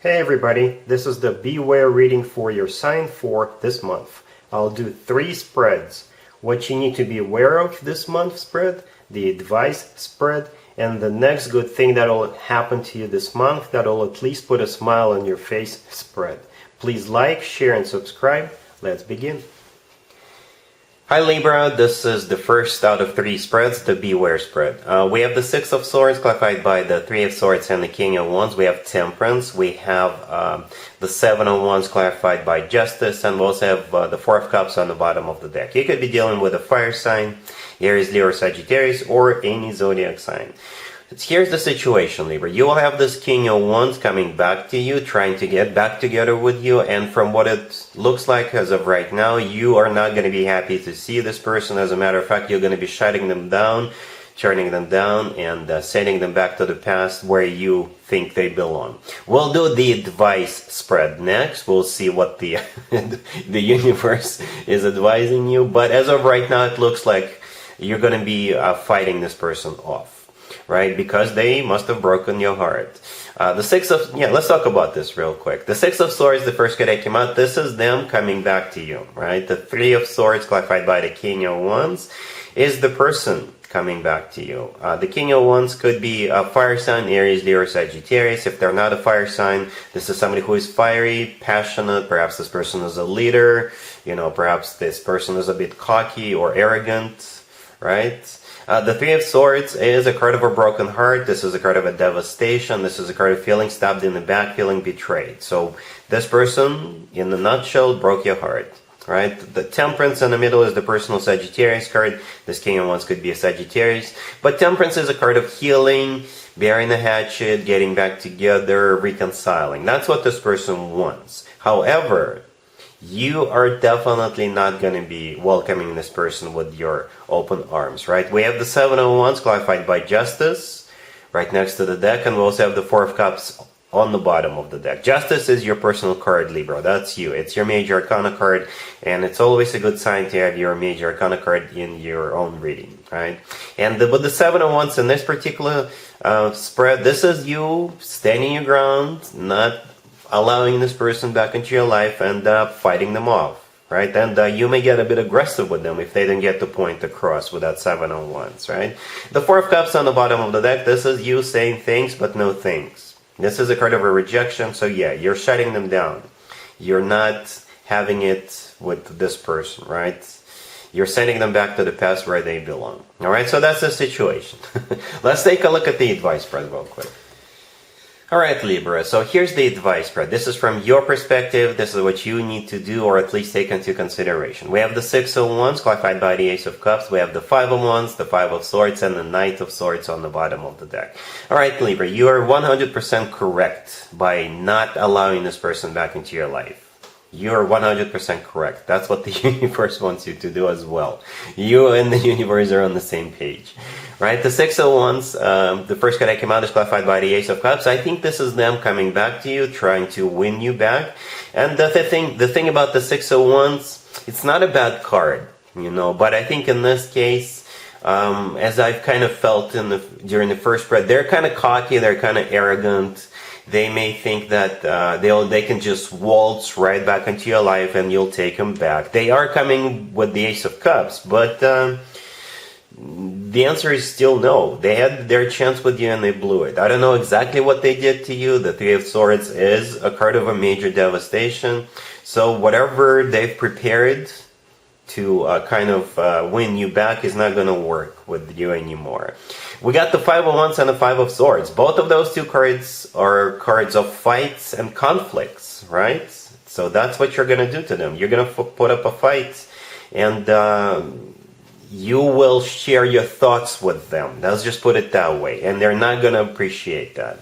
Hey everybody, this is the Beware reading for your sign for this month. I'll do 3 spreads. What you need to be aware of this month spread, the advice spread, and the next good thing that will happen to you this month that will at least put a smile on your face spread. Please like, share, and subscribe. Let's begin. Hi Libra, this is the first out of 3 spreads, the Beware spread. We have the Six of Swords clarified by the Three of Swords and the King of Wands. We have Temperance. We have the Seven of Wands clarified by Justice, and we also have the Four of Cups on the bottom of the deck. You could be dealing with a fire sign, Aries, Leo, or Sagittarius, or any zodiac sign. Here's the situation, Libra. You will have this King of Wands coming back to you, trying to get back together with you, and from what it looks like as of right now, you are not going to be happy to see this person. As a matter of fact, you're going to be shutting them down, turning them down, and sending them back to the past where you think they belong. We'll do the advice spread next. We'll see what the the universe is advising you, but as of right now, it looks like you're going to be fighting this person off. Right, because they must have broken your heart. Let's talk about this real quick. The Six of Swords, the first card that came out, this is them coming back to you, right? The Three of Swords, clarified by the King of Wands, is the person coming back to you. The King of Wands could be a fire sign, Aries, Leo, or Sagittarius. If they're not a fire sign, this is somebody who is fiery, passionate. Perhaps this person is a leader. Perhaps this person is a bit cocky or arrogant, right? The Three of Swords is a card of a broken heart. This is a card of a devastation. This is a card of feeling stabbed in the back, feeling betrayed. So this person, in a nutshell, broke your heart, right? The Temperance in the middle is the personal Sagittarius card. This King of Wands could be a Sagittarius. But Temperance is a card of healing, burying the hatchet, getting back together, reconciling. That's what this person wants. However, you are definitely not going to be welcoming this person with your open arms, right? We have the Seven of Wands clarified by Justice right next to the deck, and we also have the Four of Cups on the bottom of the deck. Justice is your personal card, Libra. That's you. It's your major arcana card, and it's always a good sign to have your major arcana card in your own reading, right? And with the Seven of Wands in this particular spread, this is you standing your ground, not allowing this person back into your life and fighting them off, right? And you may get a bit aggressive with them if they didn't get the point across with that Seven of Wands, right? The Four of Cups on the bottom of the deck, this is you saying things but no things. This is a card of a rejection, so yeah, you're shutting them down. You're not having it with this person, right? You're sending them back to the past where they belong. All right, so that's the situation. Let's take a look at the advice spread real quick. Alright Libra, so here's the advice spread. This is from your perspective. This is what you need to do, or at least take into consideration. We have the Six of Wands clarified by the Ace of Cups. We have the Five of Wands, the Five of Swords, and the Knight of Swords on the bottom of the deck. Alright Libra, you are 100% correct by not allowing this person back into your life. You're 100% correct. That's what the universe wants you to do as well. You and the universe are on the same page. Right? The Six of Wands, the first card that came out is clarified by the Ace of Cups. I think this is them coming back to you, trying to win you back. And the thing about the Six of Wands, it's not a bad card, but I think in this case, as I've kind of felt during the first spread, they're kind of cocky, they're kind of arrogant. They may think that they can just waltz right back into your life and you'll take them back. They are coming with the Ace of Cups, but the answer is still no. They had their chance with you and they blew it. I don't know exactly what they did to you. The Three of Swords is a card of a major devastation. So whatever they've prepared to kind of win you back is not going to work with you anymore. We got the Five of Wands and the Five of Swords. Both of those two cards are cards of fights and conflicts, right? So that's what you're going to do to them. You're going to put up a fight, and you will share your thoughts with them. Let's just put it that way. And they're not going to appreciate that.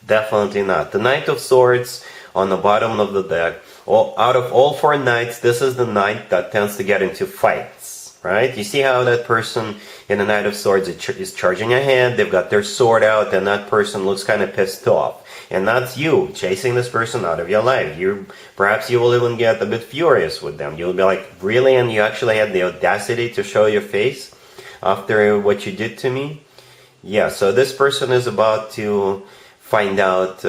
Definitely not. The Knight of Swords on the bottom of the deck. Out of all 4 knights, this is the knight that tends to get into fights, right? You see how that person in the Knight of Swords is charging ahead. They've got their sword out, and that person looks kind of pissed off. And that's you chasing this person out of your life. Perhaps you will even get a bit furious with them. You'll be like, really? And you actually had the audacity to show your face after what you did to me? Yeah, so this person is about to find out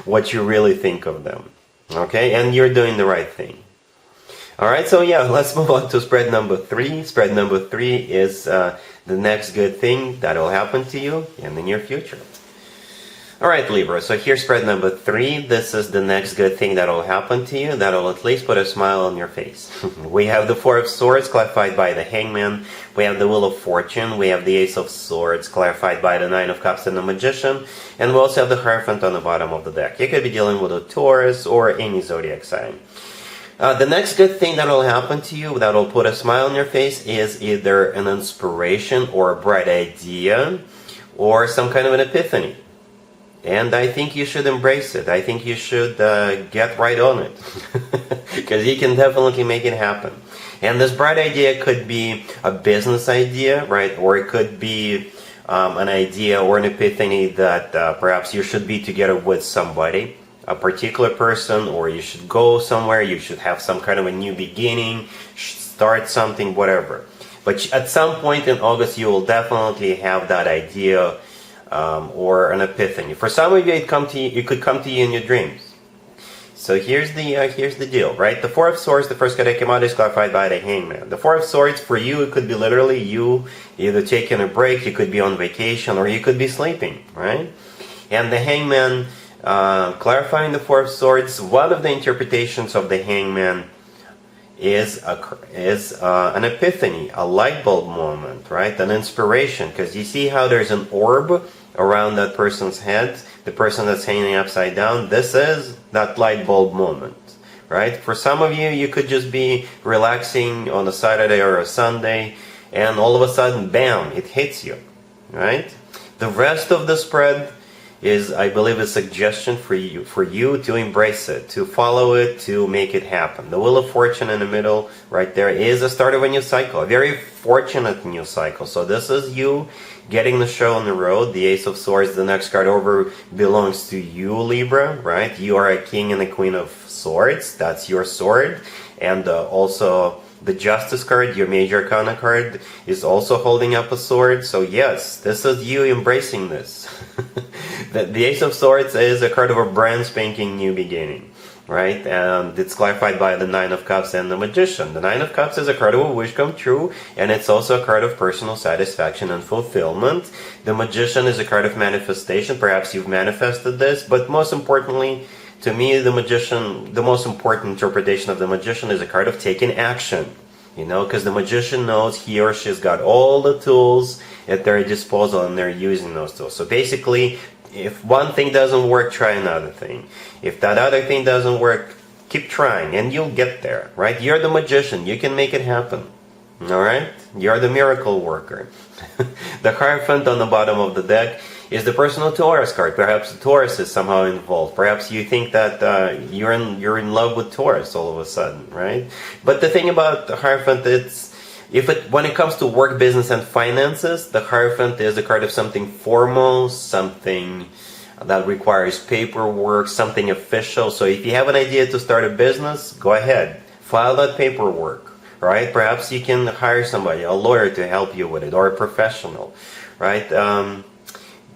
what you really think of them. Okay, and you're doing the right thing. Alright, so yeah, let's move on to spread number 3. Spread number 3 is the next good thing that will happen to you in the near future. Alright, Libra, so here's spread number 3. This is the next good thing that will happen to you, that will at least put a smile on your face. We have the Four of Swords, clarified by the Hangman. We have the Wheel of Fortune. We have the Ace of Swords, clarified by the Nine of Cups and the Magician. And we also have the Hierophant on the bottom of the deck. You could be dealing with a Taurus or any zodiac sign. The next good thing that will happen to you, that will put a smile on your face, is either an inspiration or a bright idea or some kind of an epiphany. And I think you should embrace it. I think you should get right on it. Because you can definitely make it happen. And this bright idea could be a business idea, right? Or it could be an idea or an epiphany that perhaps you should be together with somebody, a particular person, or you should go somewhere, you should have some kind of a new beginning, start something, whatever. But at some point in August, you will definitely have that idea or an epiphany. For some of you, it could come to you in your dreams. So here's the deal, right? The Four of Swords, the first card that came out, is clarified by the Hangman. The Four of Swords, for you, it could be literally you either taking a break, you could be on vacation, or you could be sleeping, right? And the Hangman, clarifying the Four of Swords, one of the interpretations of the Hangman is an epiphany, a light bulb moment, right? An inspiration, because you see how there's an orb around that person's head, the person that's hanging upside down. This is that light bulb moment, right? For some of you, you could just be relaxing on a Saturday or a Sunday, and all of a sudden, bam, it hits you, right? The rest of the spread is, I believe, a suggestion for you to embrace it, to follow it, to make it happen. The Wheel of Fortune in the middle, right there, is a start of a new cycle, a very fortunate new cycle. So this is you getting the show on the road. The Ace of Swords, the next card over, belongs to you, Libra, right? You are a king and a queen of swords. That's your sword. And also the Justice card, your major arcana card, is also holding up a sword. So yes, this is you embracing this. The Ace of Swords is a card of a brand spanking new beginning, right? And it's clarified by the Nine of Cups and the Magician. The Nine of Cups is a card of a wish come true, and it's also a card of personal satisfaction and fulfillment. The Magician is a card of manifestation. Perhaps you've manifested this, but most importantly, to me, the Magician, the most important interpretation of the Magician is a card of taking action. You know, because the Magician knows he or she's got all the tools at their disposal, and they're using those tools. So basically, if one thing doesn't work, try another thing. If that other thing doesn't work, keep trying, and you'll get there, right? You're the Magician. You can make it happen, all right? You're the miracle worker. The Hierophant on the bottom of the deck is the personal Taurus card. Perhaps the Taurus is somehow involved. Perhaps you think that you're in love with Taurus all of a sudden, right? But the thing about the Hierophant, when it comes to work, business, and finances, the Hierophant is a card of something formal, something that requires paperwork, something official. So if you have an idea to start a business, go ahead, file that paperwork, right? Perhaps you can hire somebody, a lawyer, to help you with it, or a professional, right?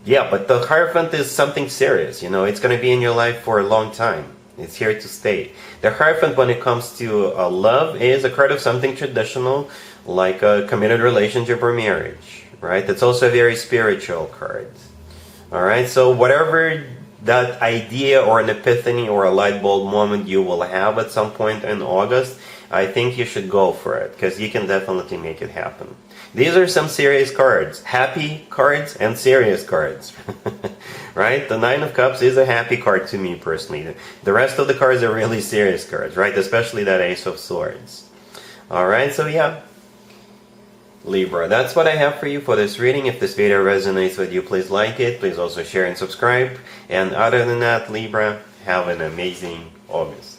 Yeah, but the Hierophant is something serious. You know, it's going to be in your life for a long time. It's here to stay. The Hierophant, when it comes to love, is a card of something traditional, like a committed relationship or marriage, right? It's also a very spiritual card. All right, so whatever that idea or an epiphany or a light bulb moment you will have at some point in August, I think you should go for it, because you can definitely make it happen. These are some serious cards, happy cards and serious cards, right? The Nine of Cups is a happy card to me personally. The rest of the cards are really serious cards, right? Especially that Ace of Swords. All right, so yeah, Libra, that's what I have for you for this reading. If this video resonates with you, please like it. Please also share and subscribe. And other than that, Libra, have an amazing August.